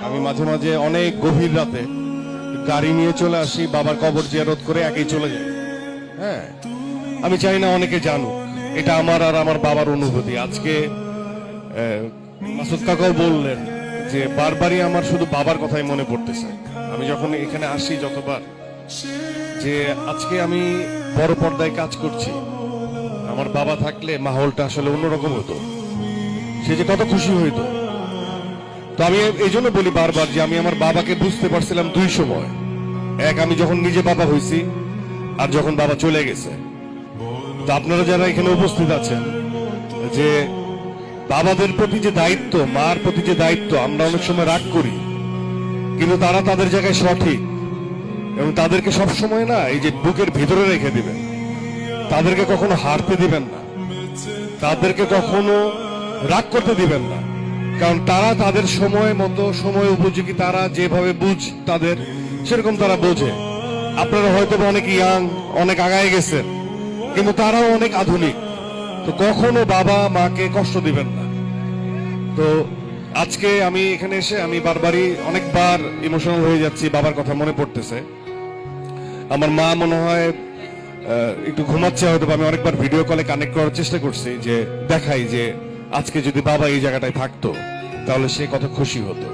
আমি মাঝে মাঝে অনেক গভীর রাতে গাড়ি নিয়ে চলে আসি, বাবার কবর জিয়ারত করে একাই চলে যাই। হ্যাঁ, আমি চাই না অনেকে জানুক, এটা আমার আর আমার বাবার অনুভূতি। আজকে মাসুদ কাকাও বললেন যে বারবারই আমার শুধু বাবার কথাই মনে পড়তেছে। আমি যখন এখানে আসি যতবার, যে আজকে আমি বড় পর্দায় কাজ করছি, আমার বাবা থাকলে মাহলটা আসলে অন্যরকম হতো, সে যে কত খুশি হইতো। তো আমি এই জন্য বলি বারবার যে আমি আমার বাবাকে বুঝতে পারছিলাম দুই সময়। এক, আমি যখন নিজে বাবা হয়েছি, আর যখন বাবা চলে গেছে। তো আপনারা যারা এখানে উপস্থিত আছেন, যে বাবাদের প্রতি যে দায়িত্ব, মার প্রতি যে দায়িত্ব, আমরা অনেক সময় রাগ করি, কিন্তু তারা তাদের জায়গায় সঠিক, এবং তাদেরকে সব সময় না এই যে বুকের ভিতরে রেখে দিবেন, তাদেরকে কখনো হারতে দিবেন না, তাদেরকে কখনো রাগ করতে দিবেন না। কারণ তারা তাদের সময় মতো, সময় উপযোগী, তারা যেভাবে বুঝ তাদের সেরকম তারা বোঝে। আপনারা হয়তো অনেক ইয়াং, অনেক আগায় গেছেন, কিন্তু তারাও অনেক আধুনিক। তো কখনো বাবা মাকে কষ্ট দিবেন না। তো আজকে আমি এখানে এসে আমি বারবারই অনেকবার ইমোশনাল হয়ে যাচ্ছি, বাবার কথা মনে পড়তেছে। আমার মা মনে হয় একটু ঘুমাচ্ছে হয়তো, আমি অনেকবার ভিডিও কলে কানেক্ট করার চেষ্টা করছি, যে দেখাই যে আজকে যদি বাবা এই জায়গাটায় থাকতো তাহলে সে কত খুশি হতো।